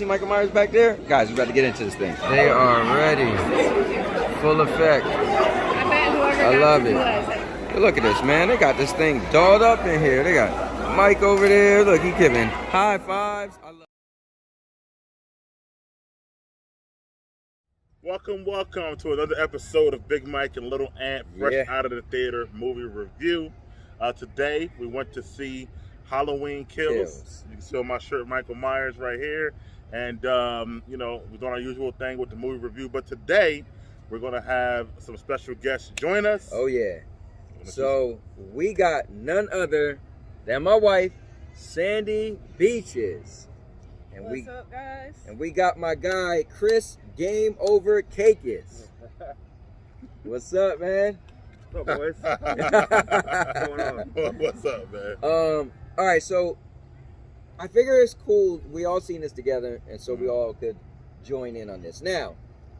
see Michael Myers back there? Guys, we about to get into this thing. They are ready. Full effect. I bet whoever I got love this it. was. Hey, look at this, man. They got this thing dolled up in here. They got Mike over there. Look, he giving high fives. I love Welcome to another episode of Big Mike and Little Ant, fresh Yeah. out of the theater movie review. Today we went to see Halloween Kills. You can see on my shirt Michael Myers right here, and we're doing our usual thing with the movie review. But today we're gonna have some special guests join us. Oh, yeah. So we got none other than my wife, Sandy Beaches. And What's up, guys? And we got my guy, Chris Game Over Cakeis. What's up, man? What's up, boys? What's going on? What's up, man? All right, so I figure it's cool. We all seen this together, and so we all could join in on this. Now,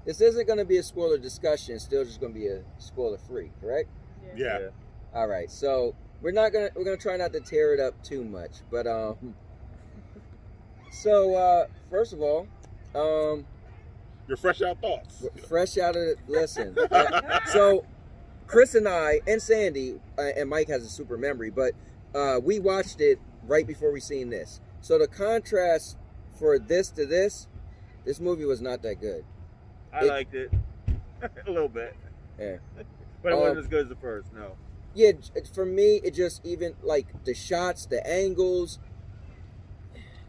this isn't going to be a spoiler discussion. It's still just going to be a spoiler free, correct? Yeah. All right, so we're gonna try not to tear it up too much, but so first of all, Your fresh out thoughts. fresh out of listen. So Chris and I and Sandy and Mike has a super memory, but we watched it right before we seen this. So the contrast for this to this movie was not that good. I liked it a little bit, Yeah. but it wasn't as good as the first. No. Yeah, for me, it just even like the shots, the angles.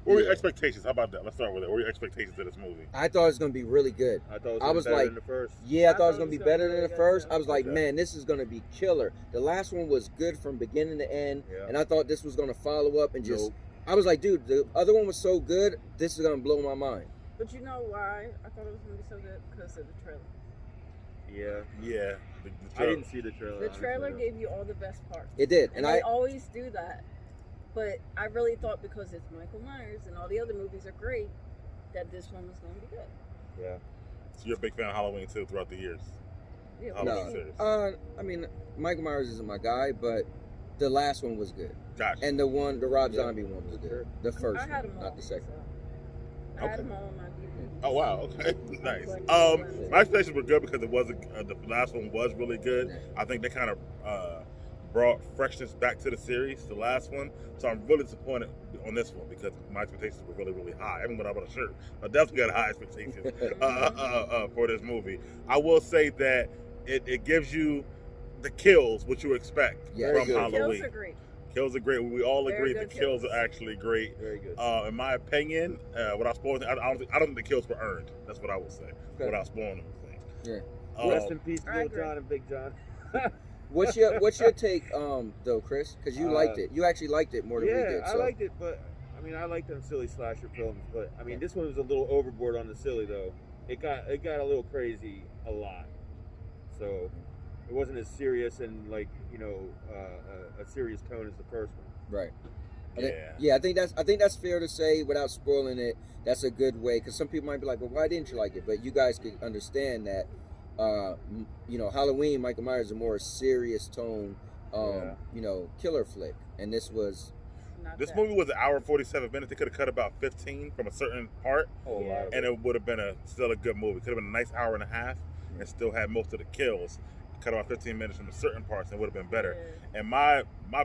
What were your expectations? How about that? Let's start with it. What were your expectations of this movie? I thought it was gonna be really good. I thought it I was was better like- than the first. Yeah, I I thought it was gonna be better than the good, first. too. I was like, Okay. man, this is gonna be killer. The last one was good from beginning to end, Yeah. and I thought this was gonna follow up and just. Nope. I was like, dude, the other one was so good. This is gonna blow my mind. But you know why I thought it was going to be so good? Because of the trailer. Yeah. Yeah. I didn't see the trailer. The trailer honestly. gave you all the best parts. It did, And and they I. always do that. But I really thought because it's Michael Myers and all the other movies are great, that this one was going to be good. Yeah. So you're a big fan of Halloween too throughout the years. Yeah, Halloween well, series. I mean, Michael Myers isn't my guy, but the last one was good, Gotcha. and the Rob Yeah. Zombie one was good. The first I had one, them all. not the second. So I had Okay. them all on my DVD. Oh wow, okay, nice. Like, My expectations were good because it wasn't. The last one was really good. Yeah. I think they kind of brought freshness back to the series, the last one. So I'm really disappointed on this one because my expectations were really, really high. Even when I bought a shirt, I definitely got high expectations for this movie. I will say that it gives you the kills what you expect Yeah, from good. Halloween. Kills are great. Kills are great. We all Very agree the good kills kills. are actually great. Very good. In my opinion, without spoiling, I don't think the kills were earned. That's what I would say. Okay. Without spoiling anything. Yeah. Rest in peace, I Little agree. John and Big John. What's your take, though, Chris? Because you liked it. You actually liked it more than we Yeah, did. I So. liked it, but I mean, I like them silly slasher films, but I mean, this one was a little overboard on the silly though. It got a little crazy a lot, so it wasn't as serious and like a serious tone as the first one. Right. Yeah. I think that's fair to say without spoiling it. That's a good way because some people might be like, "Well, why didn't you like it?" But you guys could understand that, Halloween, Michael Myers is a more serious tone, killer flick, and this was Not This that. movie was an hour and 47 minutes. They could have cut about 15 from a certain part, Whole lot of and it. it would have been still a good movie. Could have been a nice hour and a half, and still had most of the kills. Cut about 15 minutes from certain parts, and it would have been better. Yeah. And my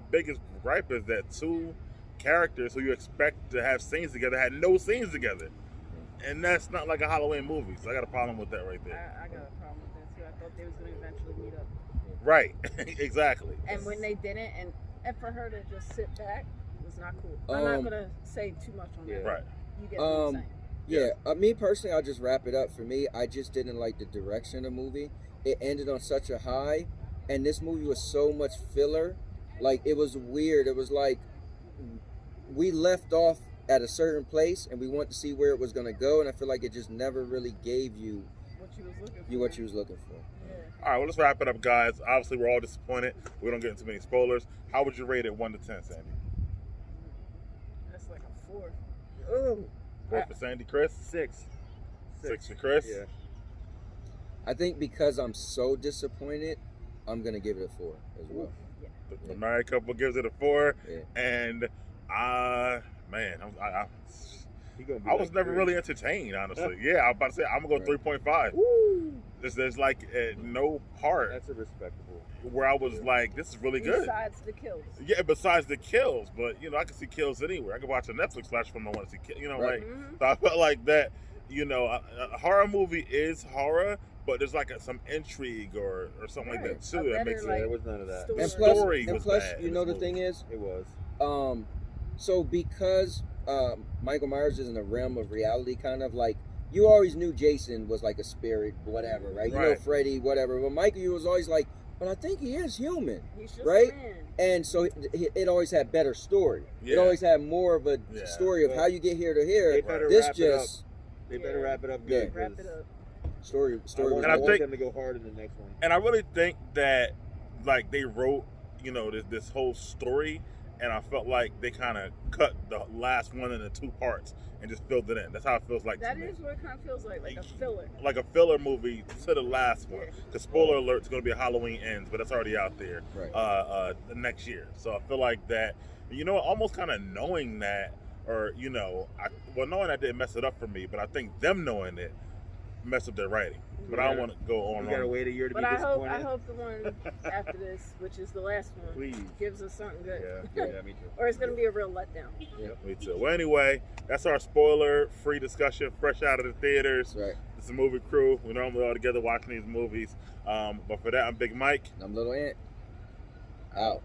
biggest gripe is that two characters who you expect to have scenes together had no scenes together, and that's not like a Halloween movie. So I got a problem with that right there. I got a problem with that too. I thought they was going to eventually meet up. Right, exactly. And when they didn't, and for her to just sit back was not cool. I'm not going to say too much on that. Right. You get what I'm saying. Yeah, me personally, I'll just wrap it up. For me, I just didn't like the direction of the movie. It ended on such a high, and this movie was so much filler. Like, it was weird. It was like we left off at a certain place, and we wanted to see where it was going to go, and I feel like it just never really gave you What you was looking for. what you was looking for. Yeah. All right, well, let's wrap it up, guys. Obviously, we're all disappointed. We don't get into many spoilers. How would you rate it 1 to 10, Sandy? That's like a 4. Oh, 4 for Sandy, Chris? 6. 6 for Chris? Yeah. I think because I'm so disappointed, I'm going to give it a 4 as well. The married couple gives it a 4, Yeah. and man, He gonna be I was like never 3. really entertained, honestly. Yeah, I was about to say I'm gonna go 3.5. Woo! There's like no part That's a respectable. where I was like, this is really good. Besides the kills. Yeah, besides the kills, but I can see kills anywhere. I can watch a Netflix slash film. I want to see kills. Right. Mhm. So I felt like that. A horror movie is horror, but there's like some intrigue or something like that Right. too A that better, makes Yeah, like, it. there was none of that. story. And Story plus, was bad in the this thing movie. is, It was. so because Michael Myers is in the realm of reality, kind of like you always knew Jason was like a spirit, whatever, right? You know Right. Freddy, whatever. But Michael, you was always like, but I think he is human, He's just right? a man. And so it always had better story. It Yeah. always had more of a Yeah. story of Well, how you get here to They here. better This wrap it up. just They better Yeah. wrap it up Yeah. good. Wrap 'cause it up. story I was want, And I I want think- them to go hard in the next one. And I really think that like they wrote, this whole story, and I felt like they kind of cut the last one into 2 parts and just filled it in. That's how it feels like That to me. is what it kind of feels like a filler. Like a filler movie to the last one. Yeah. Because spoiler alert, it's going to be a Halloween Ends, but that's already out there right. the next year. So I feel like that, almost kind of knowing that, or, knowing I didn't mess it up for me, but I think them knowing it messed up their writing. But I don't want to go on. We gotta wait a year to But be I disappointed. hope the one after this, which is the last one, Please. gives us something good. Yeah, me too. Or it's going to be a real letdown. Me too. Well, anyway, that's our spoiler-free discussion, fresh out of the theaters. That's right. It's a movie crew. We're normally all together watching these movies. But for that, I'm Big Mike. I'm Little Ant. Out.